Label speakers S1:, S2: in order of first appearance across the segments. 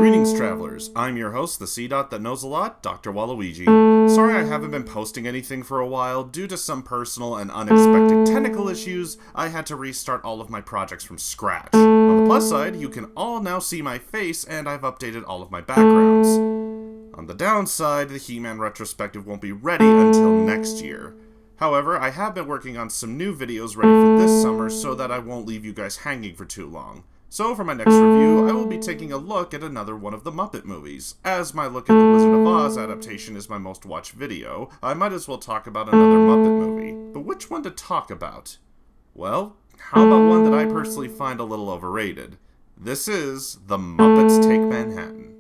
S1: Greetings, travelers. I'm your host, the C-Dot that knows a lot, Dr. Waluigi. Sorry I haven't been posting anything for a while. Due to some personal and unexpected technical issues, I had to restart all of my projects from scratch. On the plus side, you can all now see my face, and I've updated all of my backgrounds. On the downside, the He-Man retrospective won't be ready until next year. However, I have been working on some new videos ready for this summer so that I won't leave you guys hanging for too long. So for my next review, I will be taking a look at another one of the Muppet movies. As my look at the Wizard of Oz adaptation is my most watched video, I might as well talk about another Muppet movie. But which one to talk about? Well, how about one that I personally find a little overrated? This is The Muppets Take Manhattan.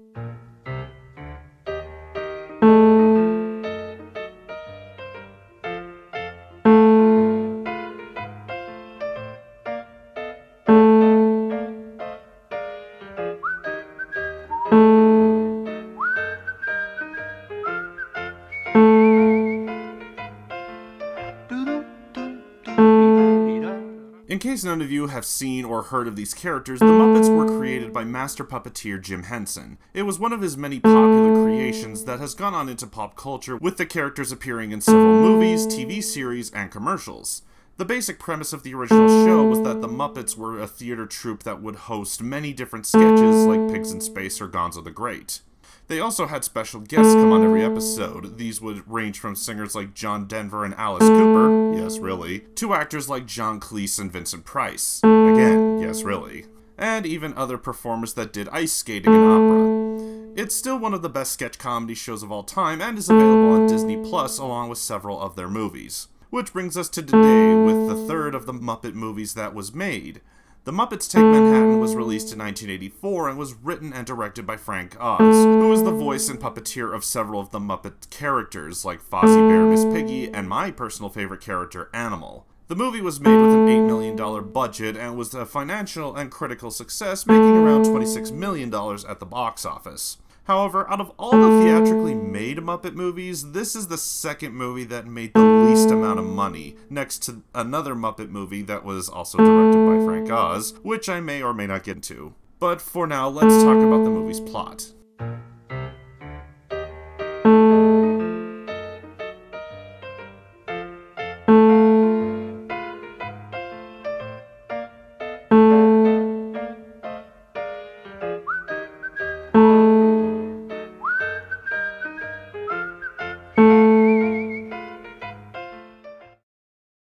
S1: In case none of you have seen or heard of these characters, the Muppets were created by master puppeteer Jim Henson. It was one of his many popular creations that has gone on into pop culture, with the characters appearing in several movies, TV series, and commercials. The basic premise of the original show was that the Muppets were a theater troupe that would host many different sketches like Pigs in Space or Gonzo the Great. They also had special guests come on every episode. These would range from singers like John Denver and Alice Cooper, yes really, to actors like John Cleese and Vincent Price, again, yes really, and even other performers that did ice skating and opera. It's still one of the best sketch comedy shows of all time and is available on Disney Plus along with several of their movies. Which brings us to today with the third of the Muppet movies that was made. The Muppets Take Manhattan was released in 1984 and was written and directed by Frank Oz, who is the voice and puppeteer of several of the Muppet characters like Fozzie Bear, Miss Piggy, and my personal favorite character, Animal. The movie was made with an $8 million budget and was a financial and critical success, making around $26 million at the box office. However, out of all the theatrically made Muppet movies, this is the second movie that made the least amount of money, next to another Muppet movie that was also directed by Frank Oz, which I may or may not get into. But for now, let's talk about the movie's plot.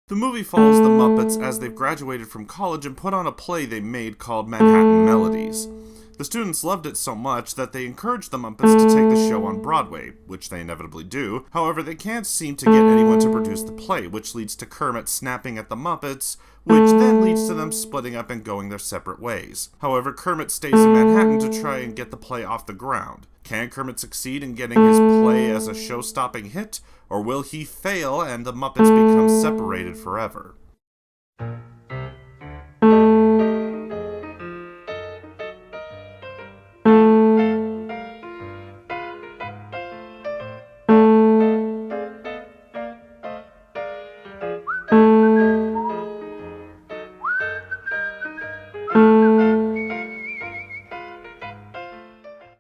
S1: The movie follows the Muppets as they've graduated from college and put on a play they made called Manhattan Melodies. The students loved it so much that they encouraged the Muppets to take the show on Broadway, which they inevitably do. However, they can't seem to get anyone to produce the play, which leads to Kermit snapping at the Muppets, which then leads to them splitting up and going their separate ways. However, Kermit stays in Manhattan to try and get the play off the ground. Can Kermit succeed in getting his play as a show-stopping hit, or will he fail and the Muppets become separated forever?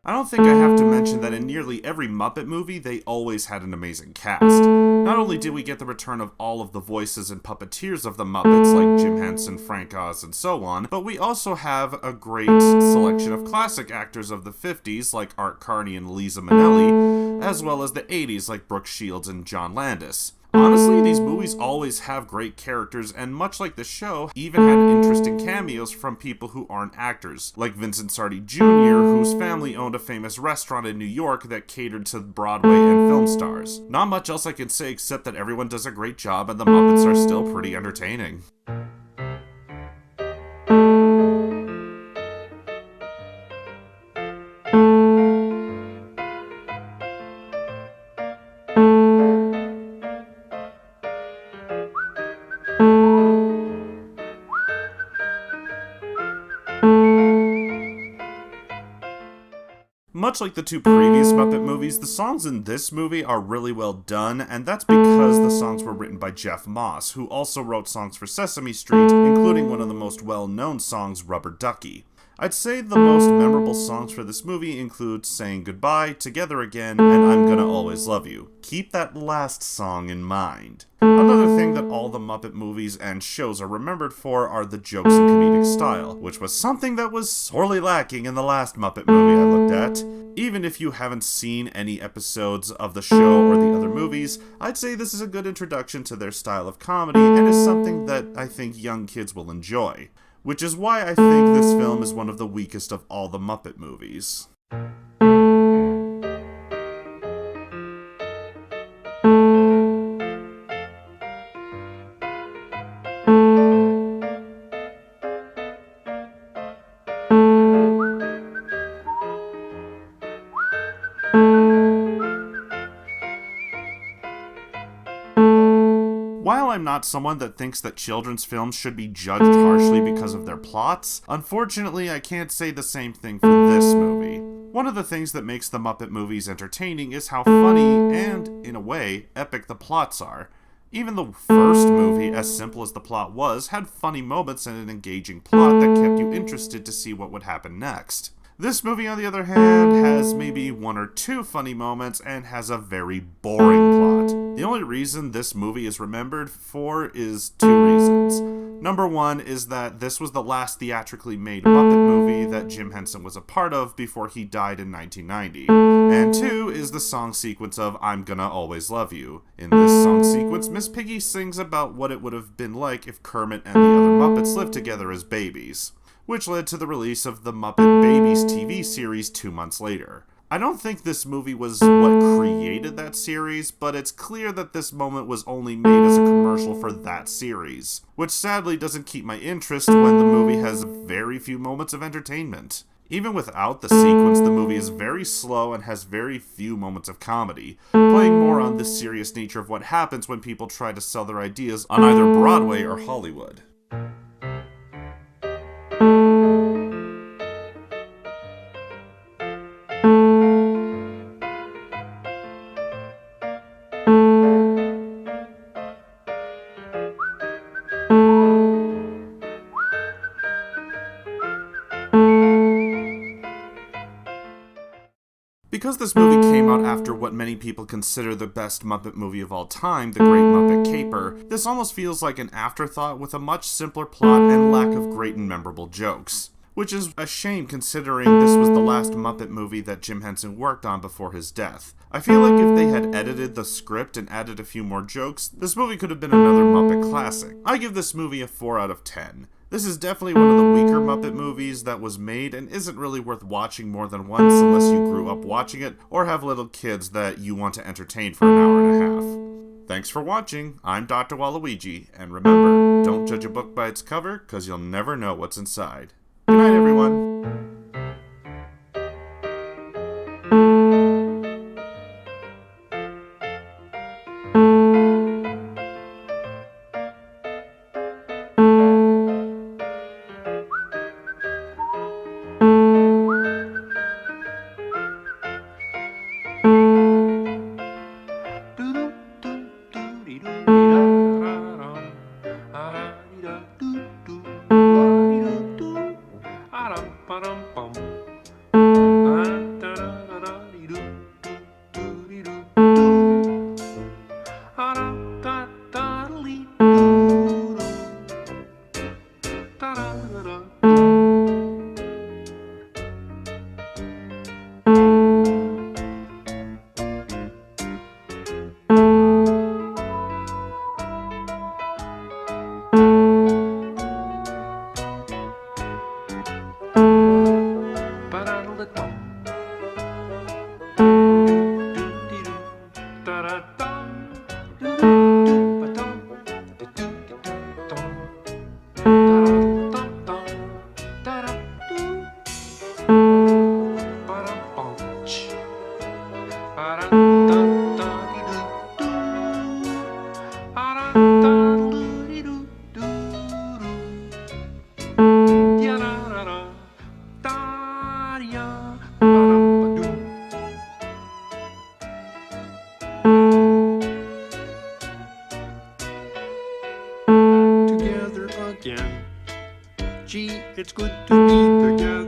S1: I don't think I have to mention that in nearly every Muppet movie, they always had an amazing cast. Not only did we get the return of all of the voices and puppeteers of the Muppets like Jim Henson, Frank Oz, and so on, but we also have a great selection of classic actors of the 50s like Art Carney and Liza Minnelli, as well as the 80s like Brooke Shields and John Landis. Honestly, these movies always have great characters, and much like the show, even had interesting cameos from people who aren't actors, like Vincent Sardi Jr., whose family owned a famous restaurant in New York that catered to Broadway and film stars. Not much else I can say except that everyone does a great job and the Muppets are still pretty entertaining. Much like the two previous Muppet movies, the songs in this movie are really well done, and that's because the songs were written by Jeff Moss, who also wrote songs for Sesame Street, including one of the most well-known songs, Rubber Ducky. I'd say the most memorable songs for this movie include Saying Goodbye, Together Again, and I'm Gonna Always Love You. Keep that last song in mind. Another thing that all the Muppet movies and shows are remembered for are the jokes and comedic style, which was something that was sorely lacking in the last Muppet movie I looked at. Even if you haven't seen any episodes of the show or the other movies, I'd say this is a good introduction to their style of comedy and is something that I think young kids will enjoy. Which is why I think this film is one of the weakest of all the Muppet movies. While I'm not someone that thinks that children's films should be judged harshly because of their plots, unfortunately I can't say the same thing for this movie. One of the things that makes the Muppet movies entertaining is how funny and, in a way, epic the plots are. Even the first movie, as simple as the plot was, had funny moments and an engaging plot that kept you interested to see what would happen next. This movie, on the other hand, has maybe one or two funny moments and has a very boring plot. The only reason this movie is remembered for is two reasons. Number one is that this was the last theatrically made Muppet movie that Jim Henson was a part of before he died in 1990. And two is the song sequence of I'm Gonna Always Love You. In this song sequence, Miss Piggy sings about what it would have been like if Kermit and the other Muppets lived together as babies, which led to the release of the Muppet Babies TV series 2 months later. I don't think this movie was what created that series, but it's clear that this moment was only made as a commercial for that series, which sadly doesn't keep my interest when the movie has very few moments of entertainment. Even without the sequence, the movie is very slow and has very few moments of comedy, playing more on the serious nature of what happens when people try to sell their ideas on either Broadway or Hollywood. Because this movie came out after what many people consider the best Muppet movie of all time, The Great Muppet Caper, this almost feels like an afterthought with a much simpler plot and lack of great and memorable jokes. Which is a shame considering this was the last Muppet movie that Jim Henson worked on before his death. I feel like if they had edited the script and added a few more jokes, this movie could have been another Muppet classic. I give this movie a 4 out of 10. This is definitely one of the weaker Muppet movies that was made and isn't really worth watching more than once unless you grew up watching it or have little kids that you want to entertain for an hour and a half. Thanks for watching, I'm Dr. Waluigi, and remember, don't judge a book by its cover, cause you'll never know what's inside. Good night, everyone.
S2: Together again. Gee, it's good to be together.